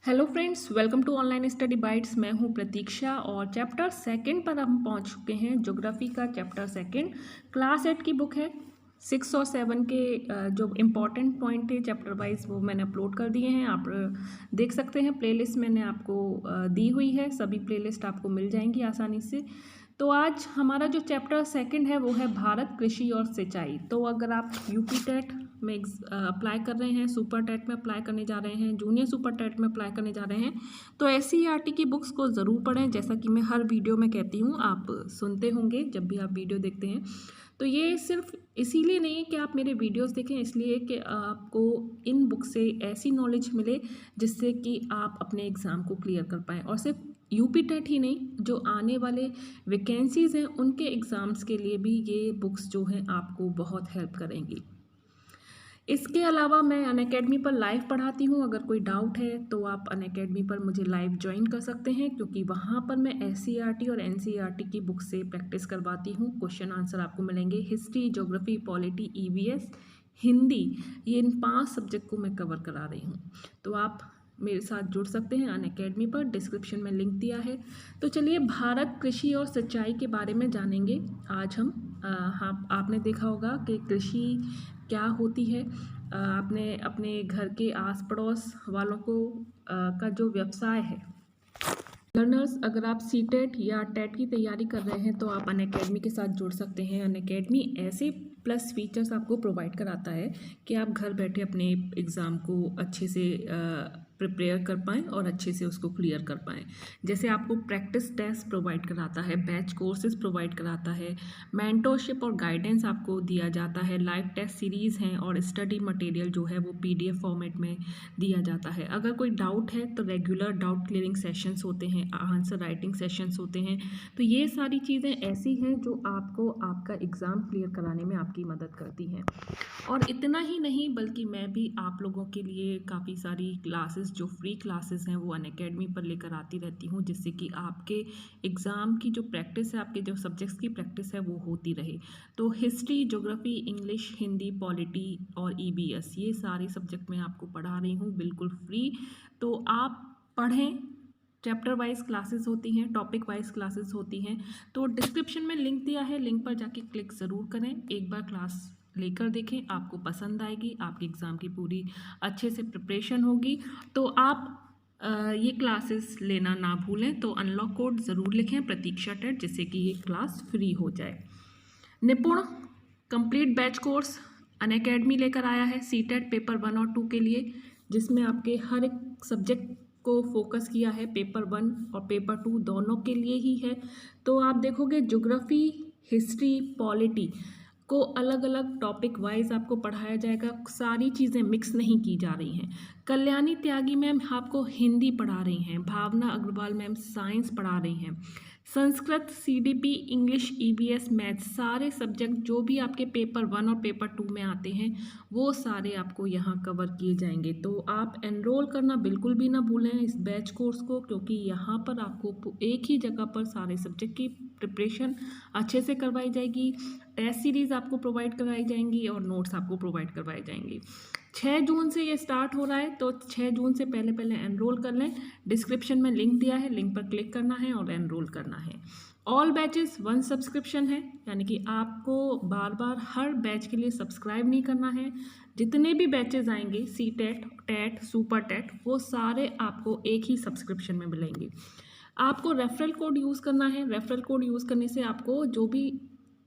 Hello friends, welcome to online study bites. मैं हूं प्रतीक्षा और चैप्टर सेकंड पर हम पहुंच चुके हैं। ज्योग्राफी का चैप्टर सेकंड क्लास 8 की बुक है। 6 और 7 के जो इम्पॉर्टेंट पॉइंट थे चैप्टर वाइज वो मैंने अपलोड कर दिए हैं। आप देख सकते हैं, प्लेलिस्ट मैंने आपको दी हुई है। सभी प्लेलिस्ट आपको मिल जाएंगी आसानी से। तो आज हमारा जो चैप्टर सेकंड है वो है भारत, कृषि और सिंचाई। तो अगर आप यूपी टेट में अप्लाई कर रहे हैं, सुपर टेट में अप्लाई करने जा रहे हैं, जूनियर सुपर टेट में अप्लाई करने जा रहे हैं, तो एससीईआरटी की बुक्स को ज़रूर पढ़ें। जैसा कि मैं हर वीडियो में कहती हूँ, आप सुनते होंगे जब भी आप वीडियो देखते हैं। तो ये सिर्फ इसीलिए नहीं है कि आप मेरे वीडियोस देखें, इसलिए कि आपको इन बुक से ऐसी नॉलेज मिले जिससे कि आप अपने एग्ज़ाम को क्लियर कर पाएँ। और सिर्फ यूपी टेट ही नहीं, जो आने वाले वैकेंसीज़ हैं उनके एग्ज़ाम्स के लिए भी ये बुक्स जो हैं आपको बहुत हेल्प करेंगी। इसके अलावा मैं अनअकैडमी पर लाइव पढ़ाती हूँ। अगर कोई डाउट है तो आप अनअकैडमी पर मुझे लाइव ज्वाइन कर सकते हैं, क्योंकि वहाँ पर मैं एससीईआरटी और एनसीईआरटी की बुक से प्रैक्टिस करवाती हूँ। क्वेश्चन आंसर आपको मिलेंगे। History, geography, polity, EVS, Hindi, ये इन 5 सब्जेक्ट को मैं कवर करा रही हूँ। तो आप मेरे साथ जुड़ सकते हैं अनअकैडमी पर, डिस्क्रिप्शन में लिंक दिया है। तो चलिए भारत, कृषि और सिंचाई के बारे में जानेंगे आज हम। हाँ, आपने देखा होगा कि कृषि क्या होती है। आपने अपने घर के आस पड़ोस वालों को का जो व्यवसाय है। लर्नर्स, अगर आप सीटेट या टेट की तैयारी कर रहे हैं तो आप अनअकैडमी के साथ जुड़ सकते हैं। अनअकैडमी ऐसे प्लस फीचर्स आपको प्रोवाइड कराता है कि आप घर बैठे अपने एग्ज़ाम को अच्छे से प्रिपेयर कर पाएँ और अच्छे से उसको क्लियर कर पाएँ। जैसे आपको प्रैक्टिस टेस्ट प्रोवाइड कराता है, बैच कोर्सेज प्रोवाइड कराता है, मेंटरशिप और गाइडेंस आपको दिया जाता है, लाइव टेस्ट सीरीज़ हैं और स्टडी मटेरियल जो है वो पीडीएफ फॉर्मेट में दिया जाता है। अगर कोई डाउट है तो रेगुलर डाउट क्लियरिंग सेशंस होते हैं, आंसर राइटिंग सेशंस होते हैं। तो ये सारी चीज़ें ऐसी हैं जो आपको आपका एग्ज़ाम क्लियर कराने में आपकी मदद करती हैं। और इतना ही नहीं, बल्कि मैं भी आप लोगों के लिए काफ़ी सारी क्लासेस, जो फ्री क्लासेस हैं, वो अनअकैडमी पर लेकर आती रहती हूँ, जिससे कि आपके एग्ज़ाम की जो प्रैक्टिस है, आपके जो सब्जेक्ट्स की प्रैक्टिस है वो होती रहे। तो history, geography, English, Hindi, polity और ईवीएस, ये सारे सब्जेक्ट मैं आपको पढ़ा रही हूँ बिल्कुल फ्री। तो आप पढ़ें। चैप्टर वाइज क्लासेस होती हैं, टॉपिक वाइज क्लासेस होती हैं। तो डिस्क्रिप्शन में लिंक दिया है, लिंक पर जाके क्लिक ज़रूर करें। एक बार क्लास लेकर देखें, आपको पसंद आएगी, आपके एग्ज़ाम की पूरी अच्छे से प्रिपरेशन होगी। तो आप ये क्लासेस लेना ना भूलें। तो अनलॉक कोड ज़रूर लिखें प्रतीक्षा टेट, जिससे कि ये क्लास फ्री हो जाए। निपुण कंप्लीट बैच कोर्स अनअकैडमी लेकर आया है सीटेट पेपर 1 और 2 के लिए, जिसमें आपके हर एक सब्जेक्ट को फोकस किया है। पेपर 1 और पेपर 2 दोनों के लिए ही है। तो आप देखोगे ज्योग्राफी, हिस्ट्री, पॉलिटी को अलग अलग टॉपिक वाइज आपको पढ़ाया जाएगा। सारी चीज़ें मिक्स नहीं की जा रही हैं। कल्याणी त्यागी मैम आपको हिंदी पढ़ा रही हैं, भावना अग्रवाल मैम साइंस पढ़ा रही हैं, Sanskrit, CDP, English, EVS, math, सारे सब्जेक्ट जो भी आपके पेपर 1 और पेपर 2 में आते हैं वो सारे आपको यहाँ कवर किए जाएंगे। तो आप एनरोल करना बिल्कुल भी ना भूलें इस बैच कोर्स को, क्योंकि यहाँ पर आपको एक ही जगह पर सारे सब्जेक्ट की प्रिपरेशन अच्छे से करवाई जाएगी। टेस्ट सीरीज़ आपको प्रोवाइड करवाई जाएंगी और नोट्स आपको प्रोवाइड करवाए जाएंगे। 6 जून से ये स्टार्ट हो रहा है, तो 6 जून से पहले पहले एनरोल कर लें। डिस्क्रिप्शन में लिंक दिया है, लिंक पर क्लिक करना है और एनरोल करना है। ऑल बैचेस 1 सब्सक्रिप्शन है, यानी कि आपको बार बार हर बैच के लिए सब्सक्राइब नहीं करना है। जितने भी बैचेस आएंगे, C TET, TET, super TET, वो सारे आपको एक ही सब्सक्रिप्शन में मिलेंगे। आपको रेफरल कोड यूज़ करना है। रेफरल कोड यूज़ करने से आपको जो भी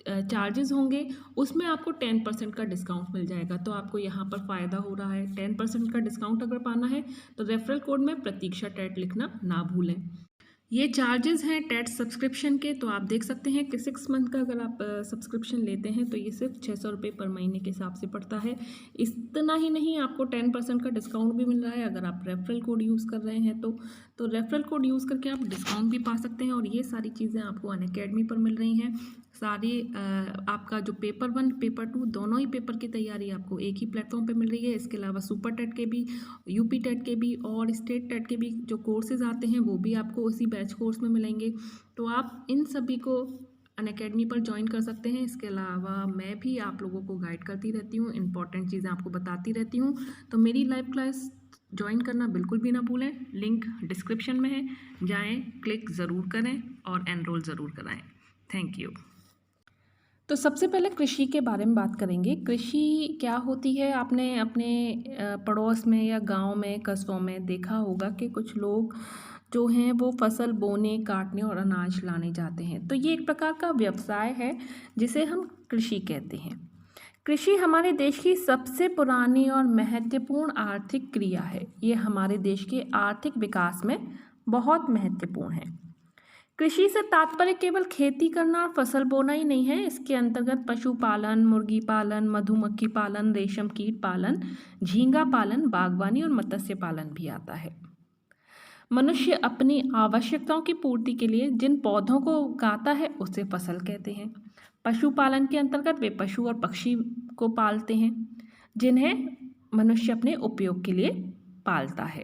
चार्जेस होंगे उसमें आपको 10% का डिस्काउंट मिल जाएगा। तो आपको यहाँ पर फ़ायदा हो रहा है। 10% का डिस्काउंट अगर पाना है तो रेफरल कोड में प्रतीक्षा टेट लिखना ना भूलें। ये चार्जेस हैं टेट सब्सक्रिप्शन के, तो आप देख सकते हैं कि 6 मंथ का अगर आप सब्सक्रिप्शन लेते हैं तो ये सिर्फ 600 रुपये पर महीने के हिसाब से पड़ता है। इतना ही नहीं, आपको 10% का डिस्काउंट भी मिल रहा है अगर आप रेफरल कोड यूज़ कर रहे हैं तो रेफरल कोड यूज़ करके आप डिस्काउंट भी पा सकते हैं। और ये सारी चीज़ें आपको अनअकैडमी पर मिल रही हैं। सारी आपका जो पेपर 1, पेपर 2 दोनों ही पेपर की तैयारी आपको एक ही प्लेटफॉर्म पे मिल रही है। इसके अलावा सुपर टेट के भी, यूपी टेट के भी और स्टेट टेट के भी जो कोर्सेज आते हैं वो भी आपको उसी बैच कोर्स में मिलेंगे। तो आप इन सभी को अनअकैडमी पर ज्वाइन कर सकते हैं। इसके अलावा मैं भी आप लोगों को गाइड करती रहती हूँ, इंपॉर्टेंट चीज़ें आपको बताती रहती हूँ। तो मेरी लाइव क्लास ज्वाइन करना बिल्कुल भी ना भूलें, लिंक डिस्क्रिप्शन में है, जाएं, क्लिक ज़रूर करें और एनरोल ज़रूर कराएं। Thank you. तो सबसे पहले कृषि के बारे में बात करेंगे। कृषि क्या होती है, आपने अपने पड़ोस में या गांव में, कस्बों में देखा होगा कि कुछ लोग जो हैं वो फसल बोने, काटने और अनाज लाने जाते हैं। तो ये एक प्रकार का व्यवसाय है जिसे हम कृषि कहते हैं। कृषि हमारे देश की सबसे पुरानी और महत्वपूर्ण आर्थिक क्रिया है। ये हमारे देश के आर्थिक विकास में बहुत महत्वपूर्ण है। कृषि से तात्पर्य केवल खेती करना और फसल बोना ही नहीं है। इसके अंतर्गत पशुपालन, मुर्गी पालन, मधुमक्खी पालन, रेशम कीट पालन, झींगा पालन, बागवानी और मत्स्य पालन भी आता है। मनुष्य अपनी आवश्यकताओं की पूर्ति के लिए जिन पौधों को उगाता है उसे फसल कहते हैं। पशुपालन के अंतर्गत वे पशु और पक्षी को पालते हैं जिन्हें मनुष्य अपने उपयोग के लिए पालता है।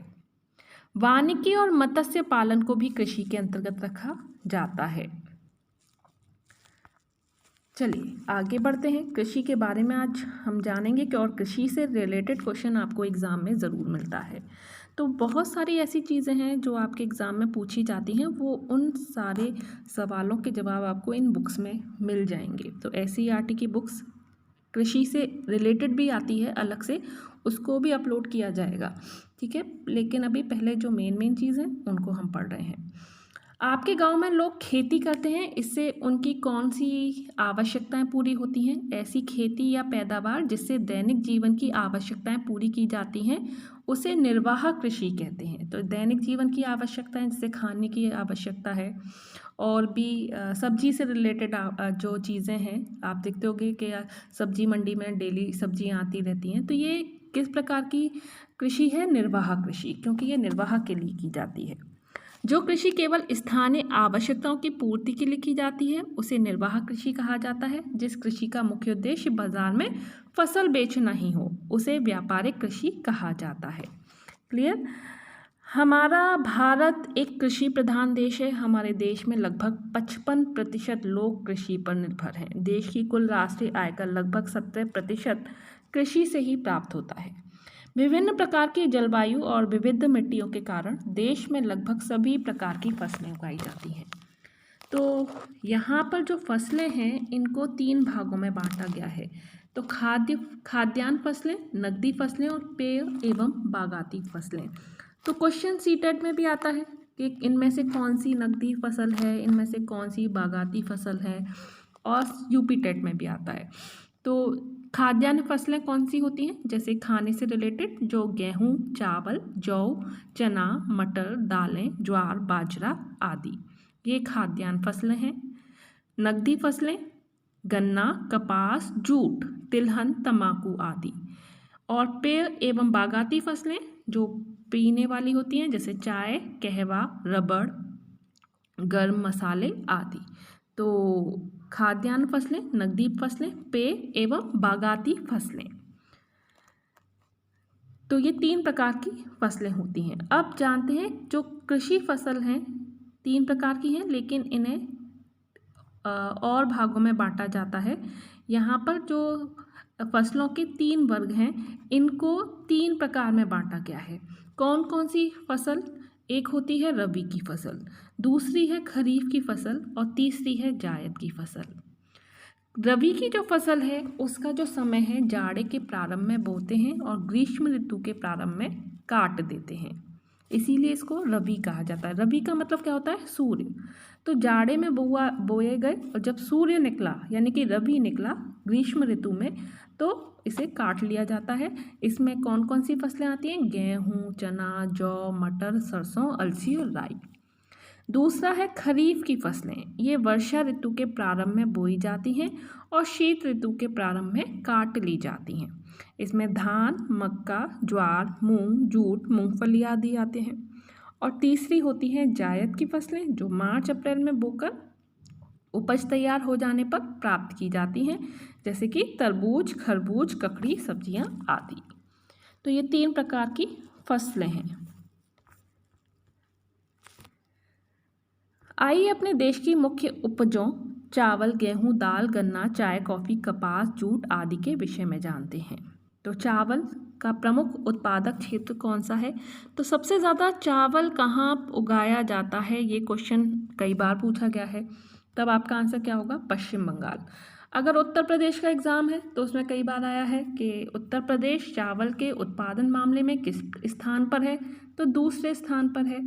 वानिकी और मत्स्य पालन को भी कृषि के अंतर्गत रखा जाता है। चलिए आगे बढ़ते हैं। कृषि के बारे में आज हम जानेंगे कि और कृषि से रिलेटेड क्वेश्चन आपको एग्ज़ाम में ज़रूर मिलता है। तो बहुत सारी ऐसी चीज़ें हैं जो आपके एग्ज़ाम में पूछी जाती हैं, वो उन सारे सवालों के जवाब आपको इन बुक्स में मिल जाएंगे। तो एससीईआरटी की बुक्स कृषि से रिलेटेड भी आती है अलग से, उसको भी अपलोड किया जाएगा, ठीक है। लेकिन अभी पहले जो मेन चीज़ है उनको हम पढ़ रहे हैं। आपके गांव में लोग खेती करते हैं, इससे उनकी कौन सी आवश्यकताएं पूरी होती हैं? ऐसी खेती या पैदावार जिससे दैनिक जीवन की आवश्यकताएं पूरी की जाती हैं उसे निर्वाह कृषि कहते हैं। तो दैनिक जीवन की आवश्यकताएं, जैसे खाने की आवश्यकता है और भी सब्जी से रिलेटेड जो चीज़ें हैं, आप देखते होंगे कि सब्जी मंडी में डेली सब्जियां आती रहती हैं। तो ये किस प्रकार की कृषि है? निर्वाह कृषि, क्योंकि ये निर्वाह के लिए की जाती है। जो कृषि केवल स्थानीय आवश्यकताओं की पूर्ति के लिए की जाती है उसे निर्वाह कृषि कहा जाता है। जिस कृषि का मुख्य उद्देश्य बाजार में फसल बेचना ही हो उसे व्यापारिक कृषि कहा जाता है। क्लियर? हमारा भारत एक कृषि प्रधान देश है। हमारे देश में लगभग 55% लोग कृषि पर निर्भर हैं। देश की कुल राष्ट्रीय आय का लगभग 70% कृषि से ही प्राप्त होता है। विभिन्न प्रकार की जलवायु और विविध मिट्टियों के कारण देश में लगभग सभी प्रकार की फसलें उगाई जाती हैं। तो यहाँ पर जो फसलें हैं इनको 3 भागों में बांटा गया है। तो खाद्यान्न फसलें, नकदी फसलें और पेय एवं बागाती फसलें। तो क्वेश्चन सीटेट में भी आता है कि इनमें से कौन सी नकदी फसल है, इनमें से कौन सी बागाती फसल है, और यूपी टेट में भी आता है। तो खाद्यान्न फसलें कौन सी होती हैं? जैसे खाने से रिलेटेड जो गेहूँ, चावल, जौ, चना, मटर, दालें, ज्वार, बाजरा आदि, ये खाद्यान्न फसलें हैं। नकदी फसलें गन्ना, कपास, जूट, तिलहन, तंबाकू आदि। और पेय एवं बागाती फसलें जो पीने वाली होती हैं, जैसे चाय, कहवा, रबड़, गर्म मसाले आदि। तो खाद्यान्न फसलें, नकदी फसलें, पेय एवं बागाती फसलें, तो ये 3 प्रकार की फसलें होती हैं। अब जानते हैं जो कृषि फसल हैं 3 प्रकार की हैं, लेकिन इन्हें और भागों में बांटा जाता है। यहाँ पर जो फसलों के 3 वर्ग हैं इनको 3 प्रकार में बांटा गया है। कौन कौन सी फसल? एक होती है रबी की फसल, दूसरी है खरीफ की फसल और तीसरी है जायद की फसल। रबी की जो फसल है उसका जो समय है जाड़े के प्रारंभ में बोते हैं और ग्रीष्म ऋतु के प्रारंभ में काट देते हैं, इसीलिए इसको रबी कहा जाता है। रबी का मतलब क्या होता है? सूर्य। तो जाड़े में बोए गए और जब सूर्य निकला यानी कि रबी निकला ग्रीष्म ऋतु में, तो इसे काट लिया जाता है। इसमें कौन कौन सी फसलें आती हैं? गेहूँ, चना, जौ, मटर, सरसों, अलसी और राई। दूसरा है खरीफ की फसलें। ये वर्षा ऋतु के प्रारंभ में बोई जाती हैं और शीत ऋतु के प्रारंभ में काट ली जाती हैं। इसमें धान, मक्का, ज्वार, मूंग, जूट, मूंगफली आदि आते हैं। और तीसरी होती है जायद की फसलें जो मार्च अप्रैल में बोकर उपज तैयार हो जाने पर प्राप्त की जाती हैं, जैसे कि तरबूज, खरबूज, ककड़ी, सब्जियां आदि। तो ये 3 प्रकार की फसलें हैं। आइए अपने देश की मुख्य उपजों चावल, गेहूं, दाल, गन्ना, चाय, कॉफ़ी, कपास, जूट आदि के विषय में जानते हैं। तो चावल का प्रमुख उत्पादक क्षेत्र कौन सा है? तो सबसे ज़्यादा चावल कहाँ उगाया जाता है, ये क्वेश्चन कई बार पूछा गया है। तब आपका आंसर क्या होगा? पश्चिम बंगाल। अगर उत्तर प्रदेश का एग्ज़ाम है तो उसमें कई बार आया है कि उत्तर प्रदेश चावल के उत्पादन मामले में किस स्थान पर है? तो दूसरे स्थान पर है।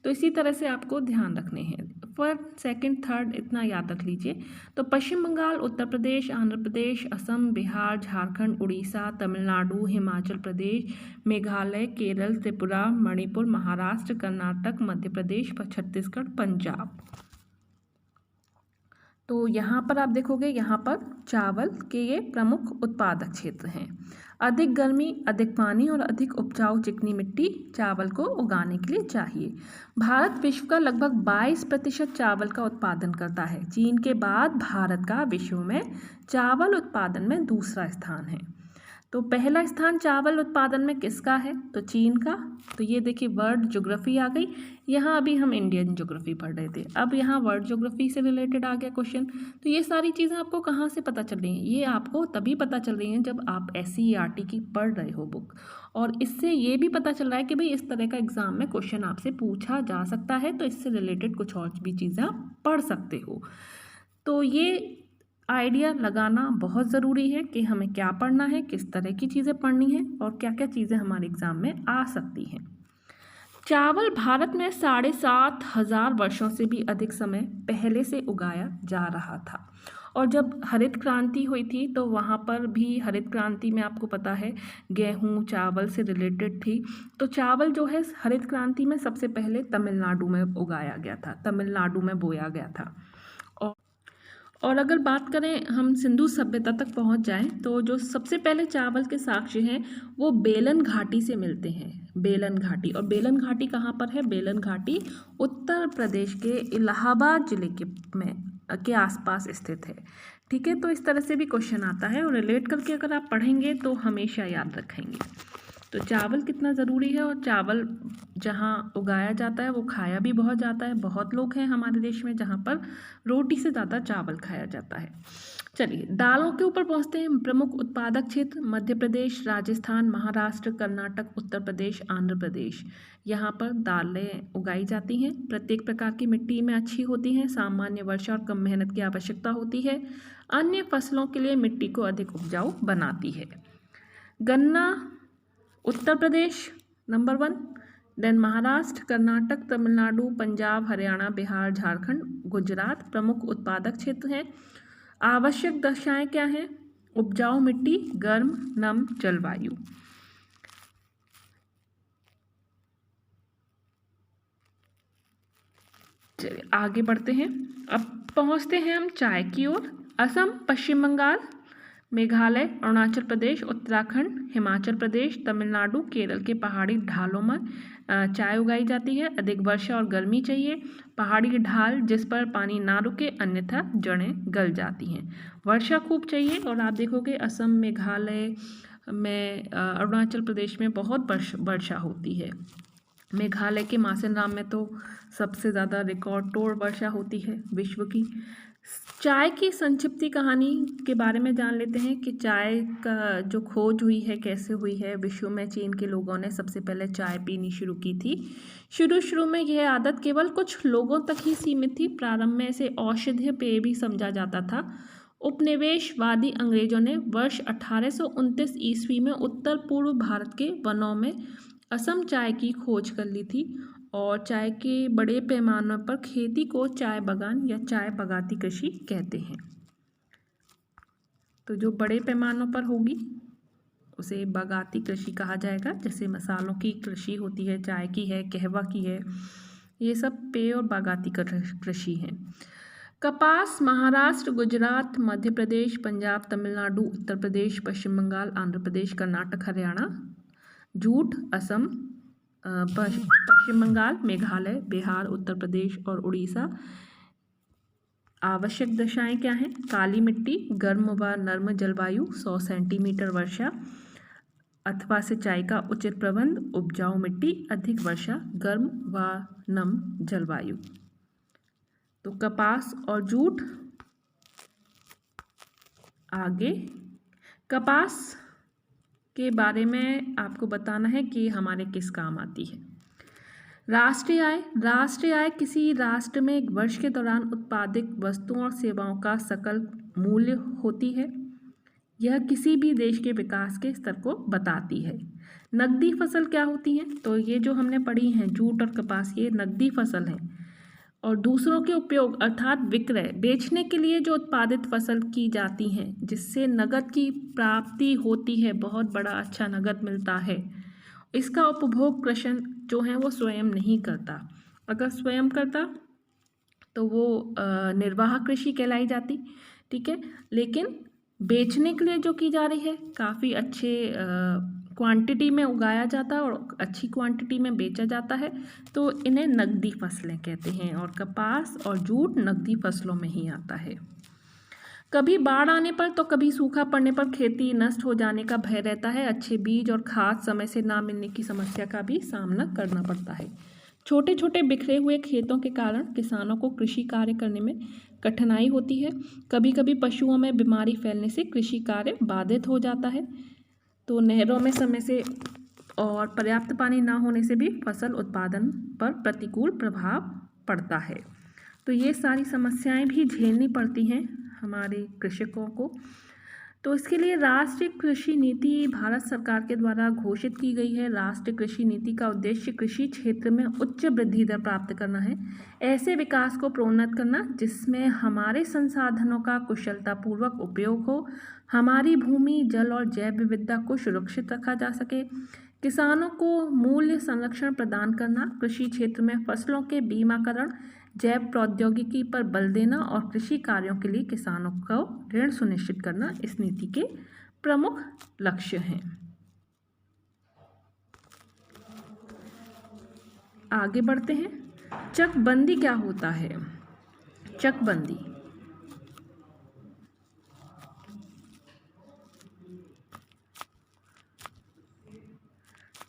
तो इसी तरह से आपको ध्यान रखने हैं। फर्स्ट, सेकंड, थर्ड इतना याद रख लीजिए। तो पश्चिम बंगाल, उत्तर प्रदेश, आंध्र प्रदेश, असम, बिहार, झारखंड, उड़ीसा, तमिलनाडु, हिमाचल प्रदेश, मेघालय, केरल, त्रिपुरा, मणिपुर, महाराष्ट्र, कर्नाटक, मध्य प्रदेश, छत्तीसगढ़, पंजाब। तो यहाँ पर आप देखोगे, यहाँ पर चावल के ये प्रमुख उत्पादक क्षेत्र हैं। अधिक गर्मी, अधिक पानी और अधिक उपजाऊ चिकनी मिट्टी चावल को उगाने के लिए चाहिए। भारत विश्व का लगभग 22% चावल का उत्पादन करता है। चीन के बाद भारत का विश्व में चावल उत्पादन में दूसरा स्थान है। तो पहला स्थान चावल उत्पादन में किसका है? तो चीन का। तो ये देखिए वर्ल्ड ज्योग्राफी आ गई। यहाँ अभी हम इंडियन ज्योग्राफी पढ़ रहे थे, अब यहाँ वर्ल्ड ज्योग्राफी से रिलेटेड आ गया क्वेश्चन। तो ये सारी चीज़ें आपको कहाँ से पता चल रही हैं? ये आपको तभी पता चल रही हैं जब आप SCERT की पढ़ रहे हो बुक, और इससे ये भी पता चल रहा है कि भाई इस तरह का एग्जाम में क्वेश्चन आपसे पूछा जा सकता है, तो इससे रिलेटेड कुछ और भी चीज़ें आप पढ़ सकते हो। तो ये आइडिया लगाना बहुत ज़रूरी है कि हमें क्या पढ़ना है, किस तरह की चीज़ें पढ़नी है और क्या क्या चीज़ें हमारे एग्ज़ाम में आ सकती हैं। चावल भारत में 7,500 वर्षों से भी अधिक समय पहले से उगाया जा रहा था, और जब हरित क्रांति हुई थी तो वहाँ पर भी हरित क्रांति में आपको पता है गेहूँ चावल से रिलेटेड थी। तो चावल जो है हरित क्रांति में सबसे पहले तमिलनाडु में उगाया गया था, तमिलनाडु में बोया गया था। और अगर बात करें हम सिंधु सभ्यता तक पहुंच जाएं तो जो सबसे पहले चावल के साक्ष्य हैं वो बेलन घाटी से मिलते हैं। बेलन घाटी, और बेलन घाटी कहाँ पर है? बेलन घाटी उत्तर प्रदेश के इलाहाबाद जिले के आसपास स्थित है। ठीक है, तो इस तरह से भी क्वेश्चन आता है और रिलेट करके अगर आप पढ़ेंगे तो हमेशा याद रखेंगे। तो चावल कितना ज़रूरी है, और चावल जहाँ उगाया जाता है वो खाया भी बहुत जाता है। बहुत लोग हैं हमारे देश में जहाँ पर रोटी से ज़्यादा चावल खाया जाता है। चलिए दालों के ऊपर पहुँचते हैं। प्रमुख उत्पादक क्षेत्र मध्य प्रदेश, राजस्थान, महाराष्ट्र, कर्नाटक, उत्तर प्रदेश, आंध्र प्रदेश। यहाँ पर दालें उगाई जाती हैं। प्रत्येक प्रकार की मिट्टी में अच्छी होती हैं। सामान्य वर्षा और कम मेहनत की आवश्यकता होती है। अन्य फसलों के लिए मिट्टी को अधिक उपजाऊ बनाती है। गन्ना उत्तर प्रदेश नंबर 1, देन महाराष्ट्र, कर्नाटक, तमिलनाडु, पंजाब, हरियाणा, बिहार, झारखंड, गुजरात प्रमुख उत्पादक क्षेत्र हैं। आवश्यक दशाएं क्या हैं? उपजाऊ मिट्टी, गर्म नम जलवायु। चलिए आगे बढ़ते हैं। अब पहुंचते हैं हम चाय की ओर। असम, पश्चिम बंगाल, मेघालय, अरुणाचल प्रदेश, उत्तराखंड, हिमाचल प्रदेश, तमिलनाडु, केरल के पहाड़ी ढालों में चाय उगाई जाती है। अधिक वर्षा और गर्मी चाहिए। पहाड़ी ढाल जिस पर पानी ना रुके अन्यथा जड़ें गल जाती हैं। वर्षा खूब चाहिए, और आप देखोगे असम, मेघालय में, अरुणाचल प्रदेश में बहुत वर्षा होती है। मेघालय के मासेनराम में तो सबसे ज़्यादा रिकॉर्ड तोड़ वर्षा होती है विश्व की। चाय की संक्षिप्त कहानी के बारे में जान लेते हैं कि चाय का जो खोज हुई है कैसे हुई है। विश्व में चीन के लोगों ने सबसे पहले चाय पीनी शुरू की थी। शुरू में यह आदत केवल कुछ लोगों तक ही सीमित थी। प्रारंभ में इसे औषधीय पेय भी समझा जाता था। उपनिवेशवादी अंग्रेजों ने वर्ष 1829 ईस्वी में उत्तर पूर्व भारत के वनों में असम चाय की खोज कर ली थी, और चाय के बड़े पैमाने पर खेती को चाय बागान या चाय बागाती कृषि कहते हैं। तो जो बड़े पैमानों पर होगी उसे बागाती कृषि कहा जाएगा। जैसे मसालों की कृषि होती है, चाय की है, कहवा की है, ये सब पेय और बागाती कृषि हैं। कपास महाराष्ट्र, गुजरात, मध्य प्रदेश, पंजाब, तमिलनाडु, उत्तर प्रदेश, पश्चिम बंगाल, आंध्र प्रदेश, कर्नाटक, हरियाणा। जूट असम, पश्चिम बंगाल, मेघालय, बिहार, उत्तर प्रदेश और उड़ीसा। आवश्यक दशाएं क्या हैं? काली मिट्टी, गर्म व नर्म जलवायु, 100 सेंटीमीटर वर्षा अथवा सिंचाई का उचित प्रबंध, उपजाऊ मिट्टी, अधिक वर्षा, गर्म व नम जलवायु। तो कपास और जूट। आगे कपास के बारे में आपको बताना है कि हमारे किस काम आती है। राष्ट्रीय आय किसी राष्ट्र में एक वर्ष के दौरान उत्पादित वस्तुओं और सेवाओं का सकल मूल्य होती है। यह किसी भी देश के विकास के स्तर को बताती है। नकदी फसल क्या होती हैं? तो ये जो हमने पढ़ी हैं जूट और कपास, ये नकदी फसल है। और दूसरों के उपयोग अर्थात विक्रय, बेचने के लिए जो उत्पादित फसल की जाती हैं जिससे नगद की प्राप्ति होती है, बहुत बड़ा अच्छा नगद मिलता है। इसका उपभोग कृषक जो है वो स्वयं नहीं करता। अगर स्वयं करता तो वो निर्वाह कृषि कहलाई जाती, ठीक है। लेकिन बेचने के लिए जो की जा रही है, काफ़ी अच्छे क्वांटिटी में उगाया जाता है और अच्छी क्वांटिटी में बेचा जाता है, तो इन्हें नकदी फसलें कहते हैं। और कपास और जूट नकदी फसलों में ही आता है। कभी बाढ़ आने पर तो कभी सूखा पड़ने पर खेती नष्ट हो जाने का भय रहता है। अच्छे बीज और खाद समय से ना मिलने की समस्या का भी सामना करना पड़ता है। छोटे छोटे बिखरे हुए खेतों के कारण किसानों को कृषि कार्य करने में कठिनाई होती है। कभी कभी पशुओं में बीमारी फैलने से कृषि कार्य बाधित हो जाता है। तो नहरों में समय से और पर्याप्त पानी ना होने से भी फसल उत्पादन पर प्रतिकूल प्रभाव पड़ता है। तो ये सारी समस्याएं भी झेलनी पड़ती हैं हमारे कृषकों को। तो इसके लिए राष्ट्रीय कृषि नीति भारत सरकार के द्वारा घोषित की गई है। राष्ट्रीय कृषि नीति का उद्देश्य कृषि क्षेत्र में उच्च वृद्धि दर प्राप्त करना है। ऐसे विकास को प्रोन्नत करना जिसमें हमारे संसाधनों का कुशलतापूर्वक उपयोग हो, हमारी भूमि, जल और जैव विविधता को सुरक्षित रखा जा सके, किसानों को मूल्य संरक्षण प्रदान करना, कृषि क्षेत्र में फसलों के बीमाकरण, जैव प्रौद्योगिकी पर बल देना और कृषि कार्यों के लिए किसानों को ऋण सुनिश्चित करना इस नीति के प्रमुख लक्ष्य हैं। आगे बढ़ते हैं। चकबंदी क्या होता है? चकबंदी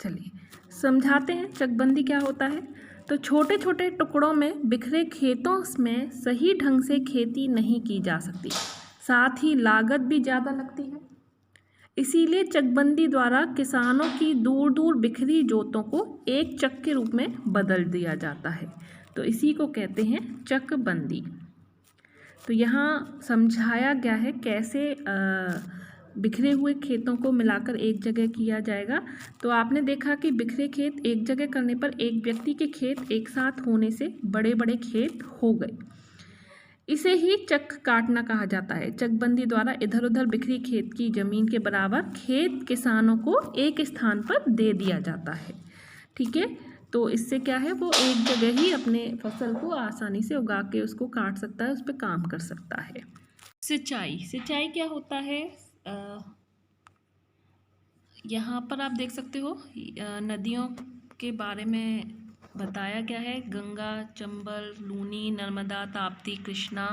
चलिए समझाते हैं चकबंदी क्या होता है। तो छोटे छोटे टुकड़ों में बिखरे खेतों में सही ढंग से खेती नहीं की जा सकती, साथ ही लागत भी ज़्यादा लगती है। इसीलिए चकबंदी द्वारा किसानों की दूर दूर बिखरी जोतों को एक चक के रूप में बदल दिया जाता है। तो इसी को कहते हैं चकबंदी। तो यहाँ समझाया गया है कैसे बिखरे हुए खेतों को मिलाकर एक जगह किया जाएगा। तो आपने देखा कि बिखरे खेत एक जगह करने पर एक व्यक्ति के खेत एक साथ होने से बड़े बड़े खेत हो गए। इसे ही चक काटना कहा जाता है। चकबंदी द्वारा इधर उधर बिखरी खेत की जमीन के बराबर खेत किसानों को एक स्थान पर दे दिया जाता है, ठीक है। तो इससे क्या है, वो एक जगह ही अपने फसल को आसानी से उगा के उसको काट सकता है, उस पर काम कर सकता है। सिंचाई क्या होता है? यहाँ पर आप देख सकते हो नदियों के बारे में बताया गया है। गंगा, चंबल, लूनी, नर्मदा, ताप्ती, कृष्णा।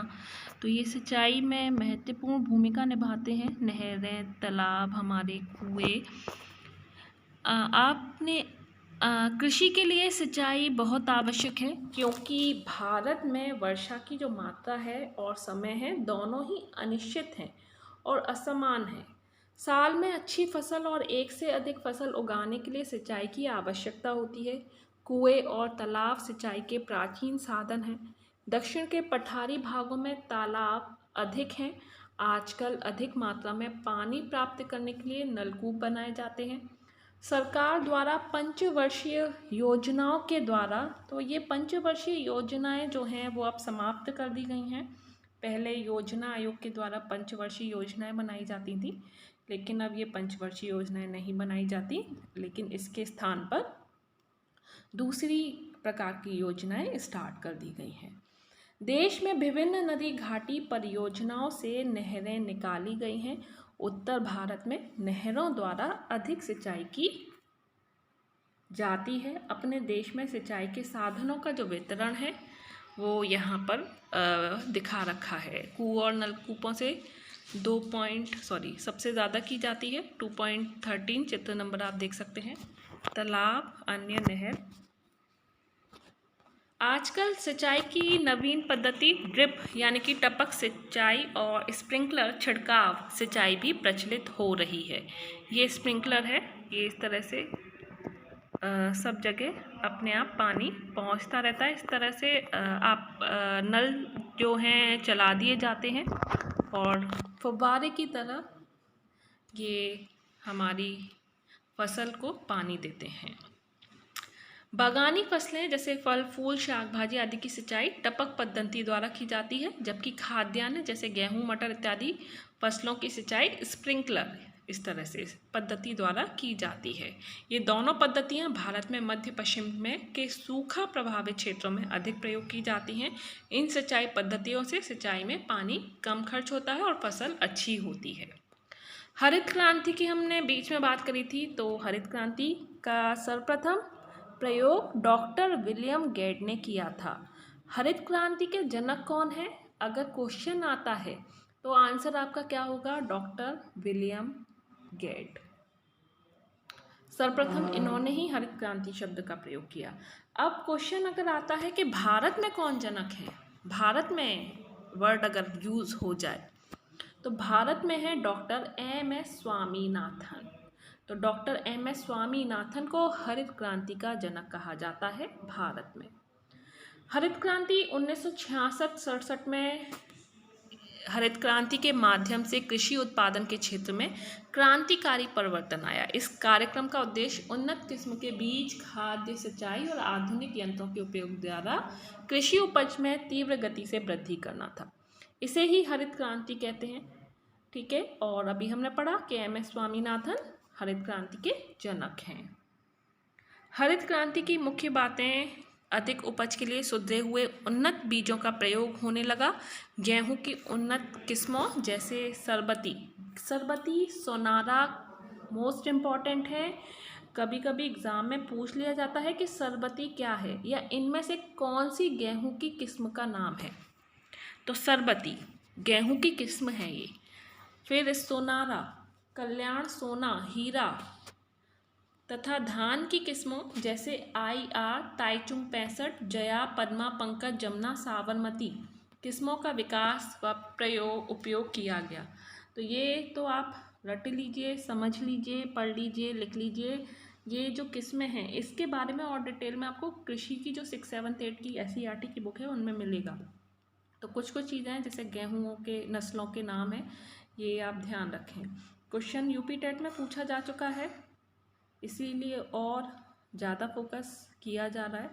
तो ये सिंचाई में महत्वपूर्ण भूमिका निभाते हैं। नहरें, तालाब, हमारे कुएं। आपने कृषि के लिए सिंचाई बहुत आवश्यक है, क्योंकि भारत में वर्षा की जो मात्रा है और समय है दोनों ही अनिश्चित हैं और असमान हैं। साल में अच्छी फसल और एक से अधिक फसल उगाने के लिए सिंचाई की आवश्यकता होती है। कुएं और तालाब सिंचाई के प्राचीन साधन हैं। दक्षिण के पठारी भागों में तालाब अधिक हैं। आजकल अधिक मात्रा में पानी प्राप्त करने के लिए नलकूप बनाए जाते हैं। सरकार द्वारा पंचवर्षीय योजनाओं के द्वारा, तो ये पंचवर्षीय योजनाएं जो हैं वो अब समाप्त कर दी गई हैं। पहले योजना आयोग के द्वारा पंचवर्षीय योजनाएं बनाई जाती थी, लेकिन अब ये पंचवर्षीय योजनाएं नहीं बनाई जाती, लेकिन इसके स्थान पर दूसरी प्रकार की योजनाएं स्टार्ट कर दी गई हैं। देश में विभिन्न नदी घाटी परियोजनाओं से नहरें निकाली गई हैं। उत्तर भारत में नहरों द्वारा अधिक सिंचाई की जाती है। अपने देश में सिंचाई के साधनों का जो वितरण है वो यहाँ पर दिखा रखा है। कुओं और नलकूपों से सबसे ज़्यादा की जाती है 2.13 चित्र नंबर आप देख सकते हैं। तालाब, अन्य नहर आजकल सिंचाई की नवीन पद्धति ड्रिप यानी कि टपक सिंचाई और स्प्रिंकलर छिड़काव सिंचाई भी प्रचलित हो रही है। ये स्प्रिंकलर है, ये इस तरह से सब जगह अपने आप पानी पहुंचता रहता है। इस तरह से आप नल जो हैं चला दिए जाते हैं और फव्वारे की तरह ये हमारी फसल को पानी देते हैं। बागानी फसलें जैसे फल फूल शाक भाजी आदि की सिंचाई टपक पद्धति द्वारा की जाती है, जबकि खाद्यान्न जैसे गेहूं मटर इत्यादि फसलों की सिंचाई स्प्रिंकलर इस तरह से पद्धति द्वारा की जाती है। ये दोनों पद्धतियां भारत में मध्य पश्चिम में के सूखा प्रभावित क्षेत्रों में अधिक प्रयोग की जाती हैं। इन सिंचाई पद्धतियों से सिंचाई में पानी कम खर्च होता है और फसल अच्छी होती है। हरित क्रांति की हमने बीच में बात करी थी, तो हरित क्रांति का सर्वप्रथम प्रयोग डॉक्टर विलियम गेट ने किया था। हरित क्रांति के जनक कौन है? अगर क्वेश्चन आता है तो आंसर आपका क्या होगा? Doctor William Gate. सर्वप्रथम इन्होंने ही हरित क्रांति शब्द का प्रयोग किया। अब क्वेश्चन अगर आता है कि भारत में कौन जनक है, भारत में वर्ड अगर यूज हो जाए तो भारत में है डॉक्टर एम.एस. स्वामीनाथन। तो डॉक्टर एम.एस. स्वामीनाथन को हरित क्रांति का जनक कहा जाता है भारत में। हरित क्रांति 1966-67 में हरित क्रांति के माध्यम से कृषि उत्पादन के क्षेत्र में क्रांतिकारी परिवर्तन आया। इस कार्यक्रम का उद्देश्य उन्नत किस्म के बीज, खाद्य, सिंचाई और आधुनिक यंत्रों के उपयोग द्वारा कृषि उपज में तीव्र गति से वृद्धि करना था। इसे ही हरित क्रांति कहते हैं। ठीक है, और अभी हमने पढ़ा कि एम.एस. स्वामीनाथन हरित क्रांति के जनक हैं। हरित क्रांति की मुख्य बातें: अधिक उपज के लिए सुधरे हुए उन्नत बीजों का प्रयोग होने लगा। गेहूं की उन्नत किस्मों जैसे सरबती, सोनारा मोस्ट इम्पॉर्टेंट है। कभी कभी एग्जाम में पूछ लिया जाता है कि सरबती क्या है या इनमें से कौन सी गेहूं की किस्म का नाम है। तो सरबती गेहूं की किस्म है ये। फिर सोनारा, कल्याण, सोना, हीरा तथा धान की किस्मों जैसे IR, ताईचुंग 65, जया, पद्मा, पंकज, जमुना, साबरमती किस्मों का विकास व उपयोग किया गया। तो ये तो आप रट लीजिए, समझ लीजिए, पढ़ लीजिए, लिख लीजिए। ये जो किस्में हैं इसके बारे में और डिटेल में आपको कृषि की जो 6, 7, 8 की SCERT की बुक है उनमें मिलेगा। तो कुछ चीज़ें हैं जैसे गेहूँ के नस्लों के नाम हैं, ये आप ध्यान रखें। क्वेश्चन यूपी टेट में पूछा जा चुका है, इसीलिए और ज़्यादा फोकस किया जा रहा है।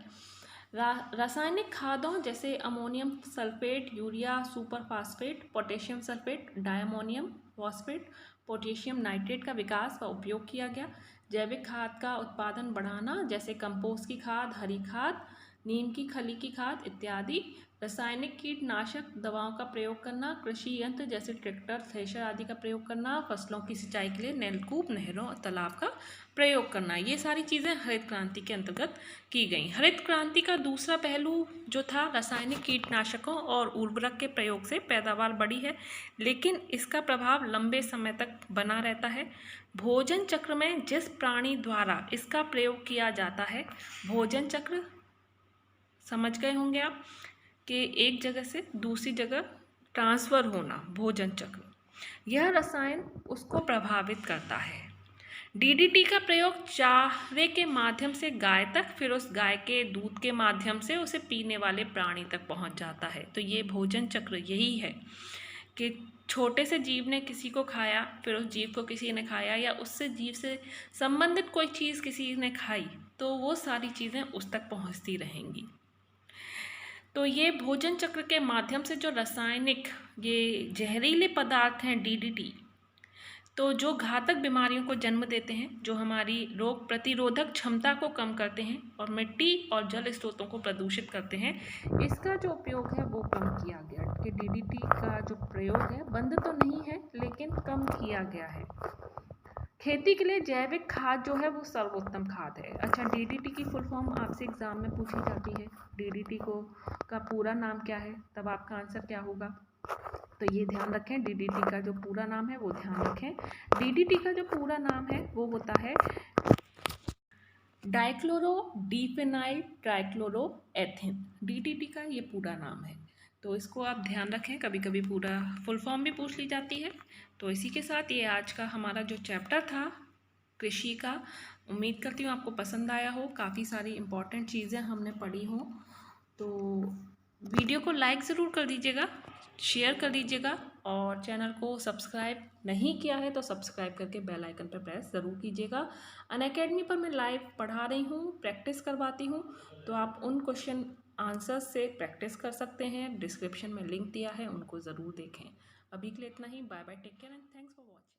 रासायनिक खादों जैसे ammonium sulphate, urea super phosphate, potassium sulphate, diammonium phosphate, potassium nitrate का विकास व उपयोग किया गया। जैविक खाद का उत्पादन बढ़ाना जैसे कंपोस्ट की खाद, हरी खाद, नीम की खली की खाद इत्यादि। रासायनिक कीटनाशक दवाओं का प्रयोग करना, कृषि यंत्र जैसे ट्रैक्टर, थ्रेशर आदि का प्रयोग करना, फसलों की सिंचाई के लिए नलकूप, नहरों और तालाब का प्रयोग करना, ये सारी चीज़ें हरित क्रांति के अंतर्गत की गई। हरित क्रांति का दूसरा पहलू जो था रासायनिक कीटनाशकों और उर्वरक के प्रयोग से पैदावार बढ़ी है, लेकिन इसका प्रभाव लंबे समय तक बना रहता है। भोजन चक्र में जिस प्राणी द्वारा इसका प्रयोग किया जाता है, भोजन चक्र समझ गए होंगे आप कि एक जगह से दूसरी जगह ट्रांसफ़र होना, भोजन चक्र, यह रसायन उसको प्रभावित करता है। DDT का प्रयोग चारे के माध्यम से गाय तक, फिर उस गाय के दूध के माध्यम से उसे पीने वाले प्राणी तक पहुंच जाता है। तो ये भोजन चक्र यही है कि छोटे से जीव ने किसी को खाया, फिर उस जीव को किसी ने खाया, या उससे जीव से संबंधित कोई चीज़ किसी ने खाई, तो वो सारी चीज़ें उस तक पहुंचती रहेंगी। तो ये भोजन चक्र के माध्यम से जो रासायनिक ये जहरीले पदार्थ हैं DDT, तो जो घातक बीमारियों को जन्म देते हैं, जो हमारी रोग प्रतिरोधक क्षमता को कम करते हैं और मिट्टी और जल स्रोतों को प्रदूषित करते हैं, इसका जो उपयोग है वो कम किया गया। कि DDT का जो प्रयोग है बंद तो नहीं है लेकिन कम किया गया है। खेती के लिए जैविक खाद जो है वो सर्वोत्तम खाद है। अच्छा, DDT की फुल फॉर्म आपसे एग्जाम में पूछी जाती है, DDT को का पूरा नाम क्या है, तब आपका आंसर क्या होगा? तो ये ध्यान रखें, DDT का जो पूरा नाम है वो ध्यान रखें। DDT का जो पूरा नाम है वो होता है डाइक्लोरो डीफेनाइल ट्राइक्लोरोएथिन, DDT का ये पूरा नाम है। तो इसको आप ध्यान रखें, कभी कभी पूरा फुल फॉर्म भी पूछ ली जाती है। तो इसी के साथ ये आज का हमारा जो चैप्टर था कृषि का, उम्मीद करती हूँ आपको पसंद आया हो, काफ़ी सारी इम्पॉर्टेंट चीज़ें हमने पढ़ी हों। तो वीडियो को लाइक ज़रूर कर दीजिएगा, शेयर कर दीजिएगा, और चैनल को सब्सक्राइब नहीं किया है तो सब्सक्राइब करके बेल आइकन पर प्रेस ज़रूर कीजिएगा। अनअकैडमी पर मैं लाइव पढ़ा रही हूँ, प्रैक्टिस करवाती हूँ, तो आप उन क्वेश्चन आंसर्स से प्रैक्टिस कर सकते हैं। डिस्क्रिप्शन में लिंक दिया है, उनको ज़रूर देखें। अभी के लिए इतना ही। Bye bye, take care and thanks for watching.